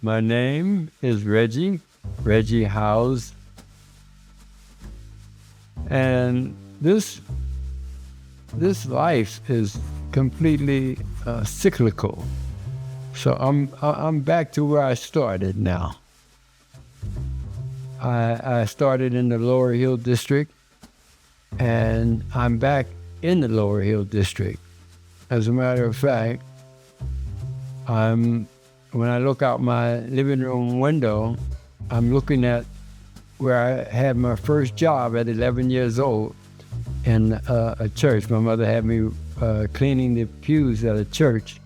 My name is Reggie Howze, and this life is completely cyclical. So I'm back to where I started now. I started in the Lower Hill District, and I'm back in the Lower Hill District. As a matter of fact, when I look out my living room window, I'm looking at where I had my first job at 11 years old in a church. My mother had me cleaning the pews at a church.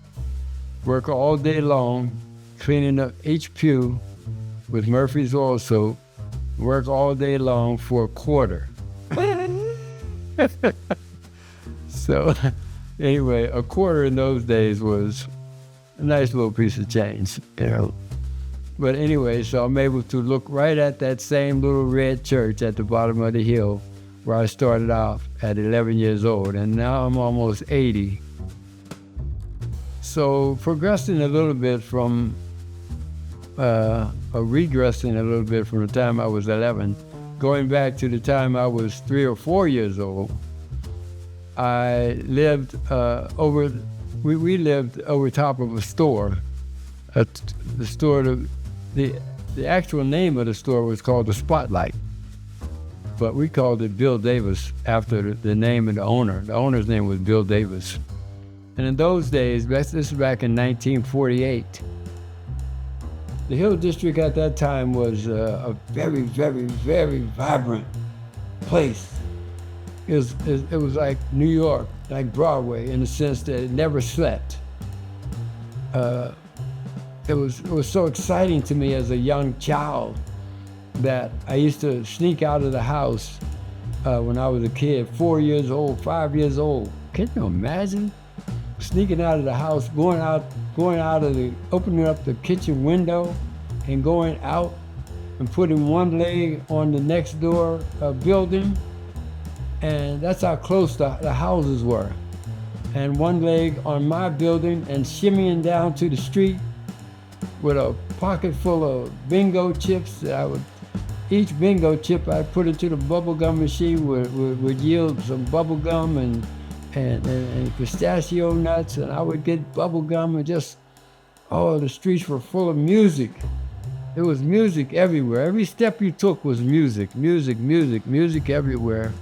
Work all day long, cleaning up each pew with Murphy's oil soap. Work all day long for a quarter. So anyway, a quarter in those days was a nice little piece of change, you know. But anyway, so I'm able to look right at that same little red church at the bottom of the hill where I started off at 11 years old, and now I'm almost 80. So progressing a little bit from, regressing a little bit from the time I was 11, going back to the time I was 3 or 4 years old, I lived we lived over top of a store. The store, the actual name of the store was called the Spotlight, but we called it Bill Davis after the name of the owner. The owner's name was Bill Davis. And in those days, this is back in 1948, the Hill District at that time was a very, very, very vibrant place. It was like New York, like Broadway, in the sense that it never slept. It was so exciting to me as a young child that I used to sneak out of the house when I was a kid, 4 years old, 5 years old. Can you imagine? Sneaking out of the house, going out opening up the kitchen window and going out and putting one leg on the next door building. And that's how close the houses were. And one leg on my building and shimmying down to the street with a pocket full of bingo chips. Each bingo chip I put into the bubble gum machine would yield some bubble gum and pistachio nuts, and I would get bubble gum and the streets were full of music. There was music everywhere. Every step you took was music everywhere.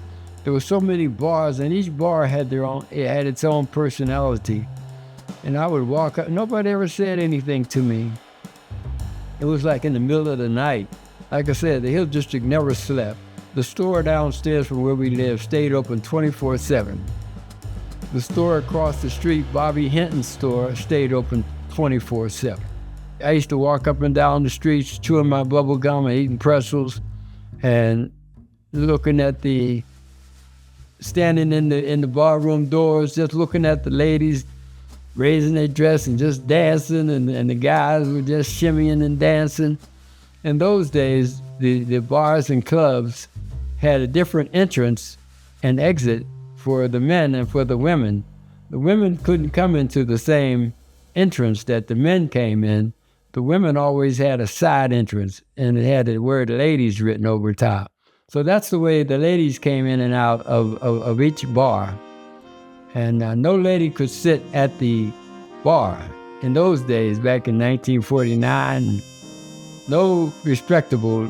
There were so many bars, and each bar had its own personality. And I would walk up, nobody ever said anything to me. It was like in the middle of the night. Like I said, the Hill District never slept. The store downstairs from where we lived stayed open 24/7. The store across the street, Bobby Hinton's store, stayed open 24/7. I used to walk up and down the streets chewing my bubble gum and eating pretzels and looking at standing in the barroom doors, just looking at the ladies raising their dress and just dancing, and the guys were just shimmying and dancing. In those days, the bars and clubs had a different entrance and exit for the men and for the women. The women couldn't come into the same entrance that the men came in. The women always had a side entrance, and it had the word ladies written over top. So that's the way the ladies came in and out of each bar. And no lady could sit at the bar. In those days, back in 1949, no respectable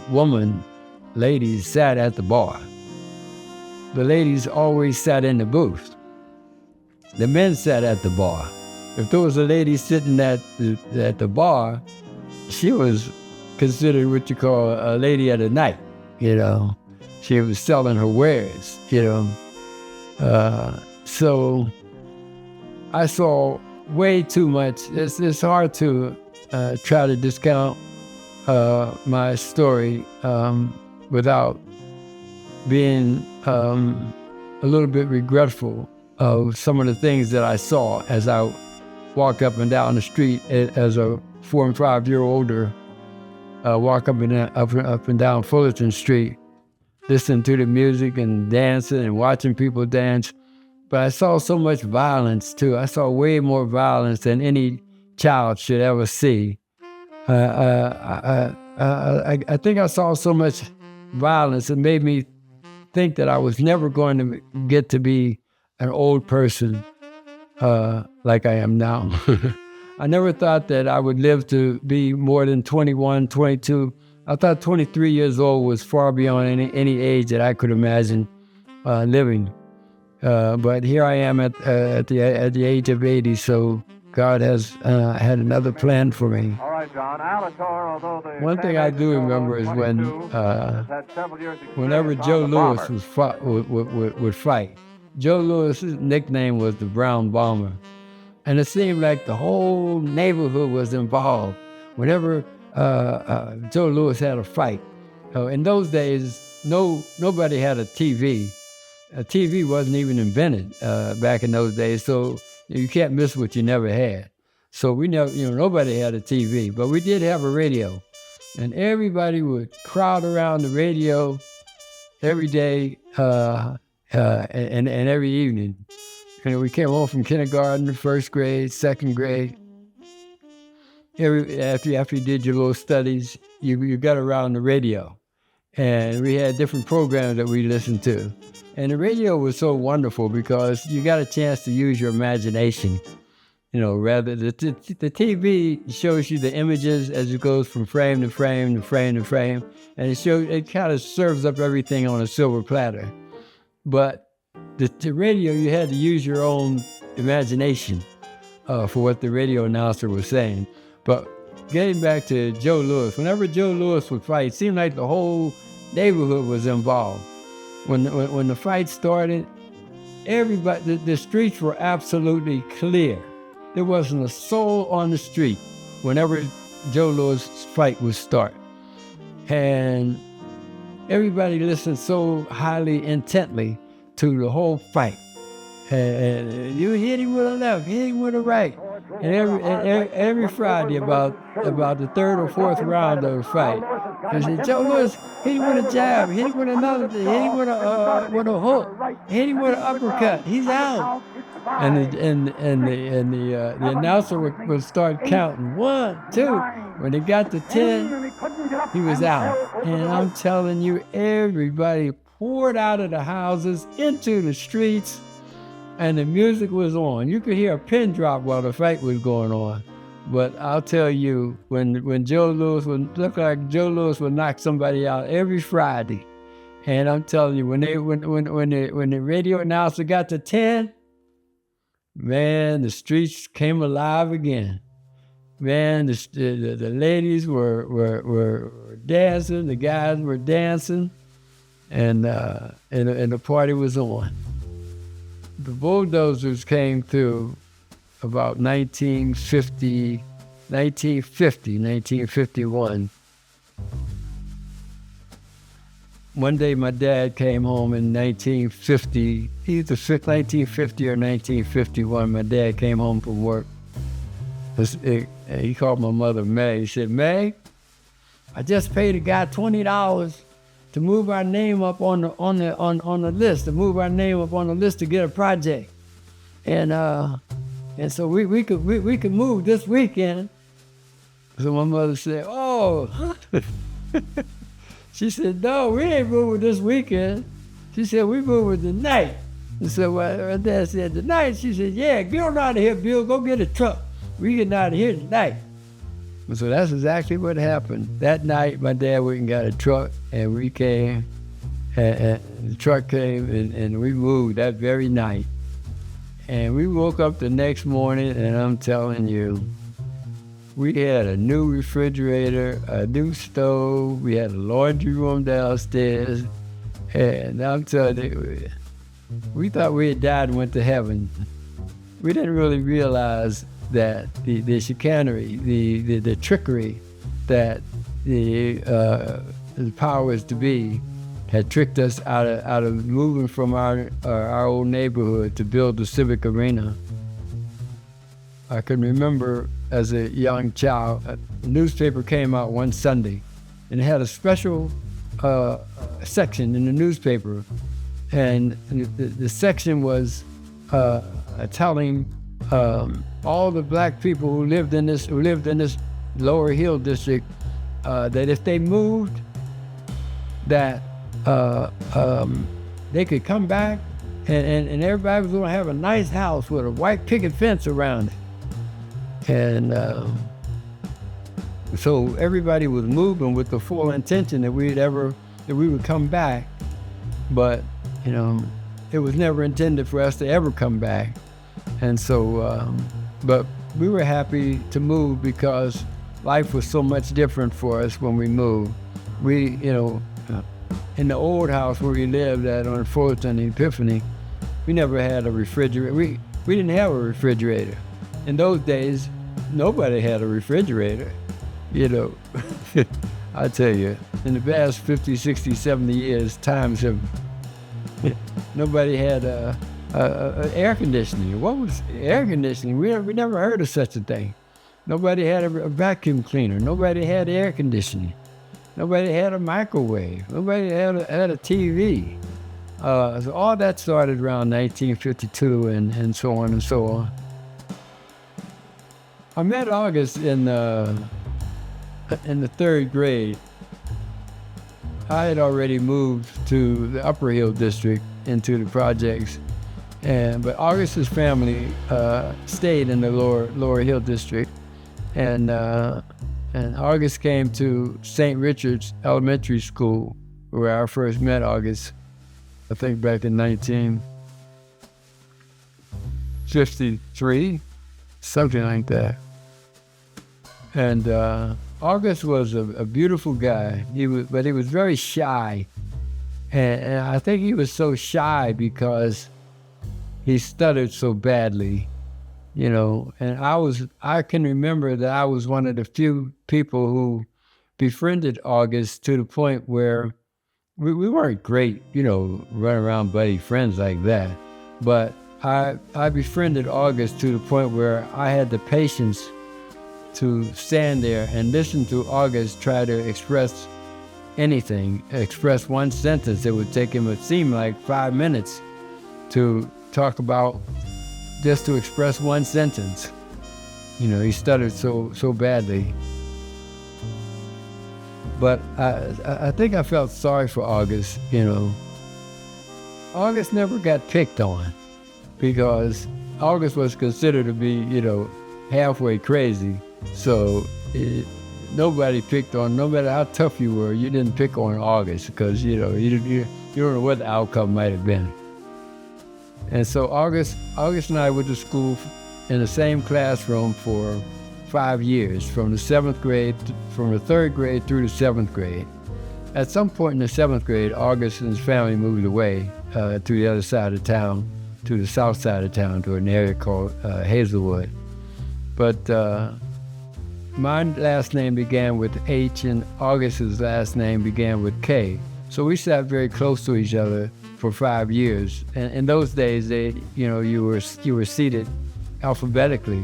ladies sat at the bar. The ladies always sat in the booth. The men sat at the bar. If there was a lady sitting at the bar, she was considered what you call a lady of the night, you know. She was selling her wares, you know. So I saw way too much. It's hard to try to discount my story without being a little bit regretful of some of the things that I saw as I walked up and down the street as a 4 and 5 year older. Walk up and down Fullerton Street, listening to the music and dancing and watching people dance. But I saw so much violence too. I saw way more violence than any child should ever see. I think I saw so much violence, it made me think that I was never going to get to be an old person like I am now. I never thought that I would live to be more than 21, 22. I thought 23 years old was far beyond any age that I could imagine living. But here I am at the age of 80, so God has had another plan for me. All right, John. Alator, although the One thing I do remember is whenever Joe Louis would fight. Joe Louis's nickname was the Brown Bomber. And it seemed like the whole neighborhood was involved. Whenever Joe Louis had a fight. In those days, nobody had a TV. A TV wasn't even invented back in those days, so you can't miss what you never had. So we never, nobody had a TV, but we did have a radio, and everybody would crowd around the radio every day and every evening. And we came home from kindergarten, first grade, second grade. After you did your little studies, you got around the radio, and we had different programs that we listened to. And the radio was so wonderful because you got a chance to use your imagination. Rather the TV shows you the images as it goes from frame to frame to frame to frame, and it kind of serves up everything on a silver platter. But the radio, you had to use your own imagination for what the radio announcer was saying. But getting back to Joe Louis, whenever Joe Louis would fight, it seemed like the whole neighborhood was involved. When the fight started, everybody, the streets were absolutely clear. There wasn't a soul on the street whenever Joe Louis' fight would start. And everybody listened so highly intently to the whole fight. And you hit him with a left, hit him with a right. And every Friday, about the third or fourth round of the fight, they said, Joe Louis, hit him with a jab, hit him with another thing, hit him with a hook, hit him with an uppercut. He's out. And the announcer would start counting 1, 2. When it got to 10, he was out. And I'm telling you, everybody poured out of the houses into the streets. And the music was on. You could hear a pin drop while the fight was going on. But I'll tell you, when Joe Louis would look like Joe Louis would knock somebody out every Friday, and I'm telling you, when the radio announcer got to 10, man, the streets came alive again. Man, the ladies were dancing, the guys were dancing, and the party was on. The bulldozers came through about 1951. One day my dad came home in 1950, either 1950 or 1951. My dad came home from work. He called my mother May. He said, May, I just paid a guy $20 to move our name up on the list, to move our name up on the list to get a project, and so we could move this weekend. So my mother said, "Oh," she said, "No, we ain't moving this weekend." She said, "We moving tonight." And so my dad said, "Tonight?" She said, "Yeah, get on out of here, Bill. Go get a truck. We getting out of here tonight." And so that's exactly what happened. That night, my dad went and got a truck, and we came, and the truck came, and we moved that very night. And we woke up the next morning, and I'm telling you, we had a new refrigerator, a new stove, we had a laundry room downstairs, and I'm telling you, we thought we had died and went to heaven. We didn't really realize that the chicanery, the trickery that the powers to be had tricked us out of moving from our old neighborhood to build the civic arena. I can remember as a young child, a newspaper came out one Sunday, and it had a special section in the newspaper, and the section was telling all the black people who lived in this Lower Hill District, that if they moved, that they could come back and everybody was going to have a nice house with a white picket fence around it. And so everybody was moving with the full intention that we would come back. But, it was never intended for us to ever come back. And so, but we were happy to move because life was so much different for us when we moved. We, in the old house where we lived at on 4th and Epiphany, we never had a refrigerator. We didn't have a refrigerator. In those days, nobody had a refrigerator. I tell you, in the past 50, 60, 70 years, times have, nobody had air conditioning. What was air conditioning? We never heard of such a thing. Nobody had a vacuum cleaner. Nobody had air conditioning. Nobody had a microwave. Nobody had a TV. So all that started around 1952 and so on and so on. I met August in the 3rd grade. I had already moved to the Upper Hill District into the projects, but August's family stayed in the Lower Hill District, and August came to St. Richard's Elementary School, where I first met August, I think back in 1953, something like that. And August was a beautiful guy. But he was very shy, and I think he was so shy because he stuttered so badly, And I can remember that I was one of the few people who befriended August to the point where we weren't great, run around buddy friends like that. But I befriended August to the point where I had the patience to stand there and listen to August try to express anything, express one sentence. It would take him, it seemed like 5 minutes to talk about, just to express one sentence. He stuttered so badly. But I think I felt sorry for August, August never got picked on because August was considered to be, halfway crazy. So nobody picked on, no matter how tough you were, you didn't pick on August because, you don't know what the outcome might have been. And so August and I went to school in the same classroom for 5 years, from the 3rd grade through the 7th grade. At some point in the 7th grade, August and his family moved away to the other side of town, to the south side of town, to an area called Hazelwood. But my last name began with H and August's last name began with K. So we sat very close to each other for 5 years. And in those days, you were seated alphabetically.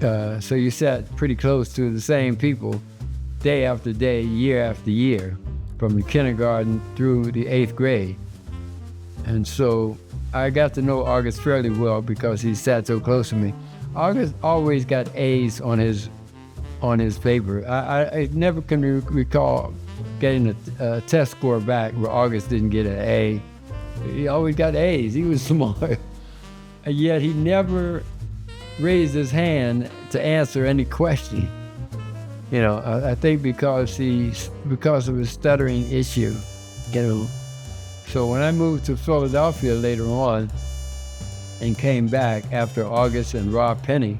So you sat pretty close to the same people day after day, year after year, from the kindergarten through the 8th grade. And so I got to know August fairly well because he sat so close to me. August always got A's on his paper. I never can recall getting a test score back where August didn't get an A. He always got A's. He was smart. And yet he never raised his hand to answer any question. I think because of his stuttering issue. So when I moved to Philadelphia later on and came back after August and Rob Penny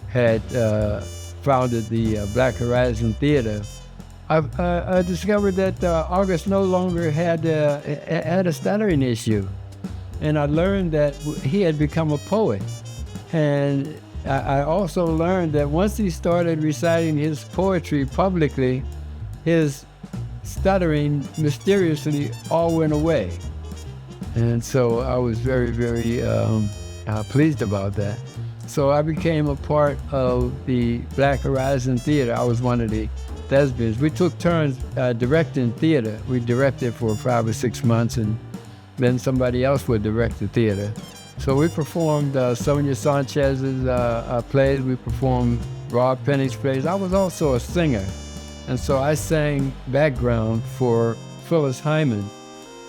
had founded the Black Horizon Theater, I discovered that August no longer had a stuttering issue. And I learned that he had become a poet. And I also learned that once he started reciting his poetry publicly, his stuttering mysteriously all went away. And so I was very, very pleased about that. So I became a part of the Black Horizon Theater. I was one of the thespians. We took turns directing theater. We directed for 5 or 6 months, and then somebody else would direct the theater. So we performed Sonia Sanchez's plays. We performed Rob Penny's plays. I was also a singer. And so I sang background for Phyllis Hyman,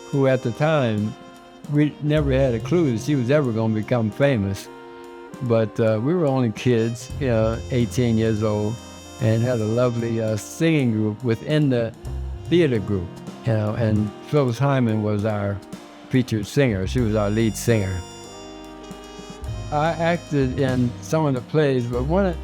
who at the time, we never had a clue that she was ever going to become famous. But we were only kids, 18 years old, and had a lovely singing group within the theater group. And Phyllis Hyman was our featured singer. She was our lead singer. I acted in some of the plays, but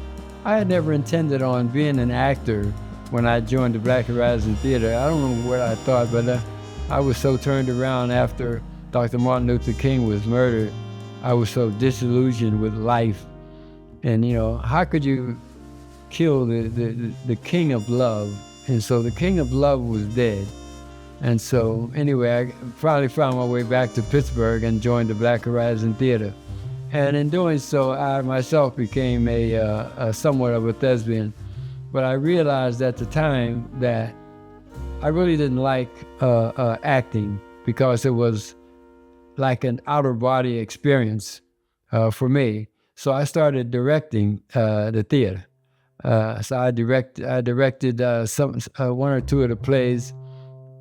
I had never intended on being an actor when I joined the Black Horizon Theater. I don't know what I thought, but I was so turned around after Dr. Martin Luther King was murdered. I was so disillusioned with life. And, how could you kill the king of love? And so the king of love was dead. And so, anyway, I finally found my way back to Pittsburgh and joined the Black Horizon Theater. And in doing so, I myself became a somewhat of a thespian. But I realized at the time that I really didn't like acting because it was like an outer-body experience for me. So I started directing the theater. So I directed one or two of the plays,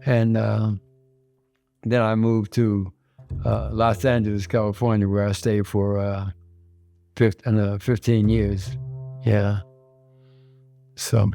and then I moved to Los Angeles, California, where I stayed for 15 years. Yeah. So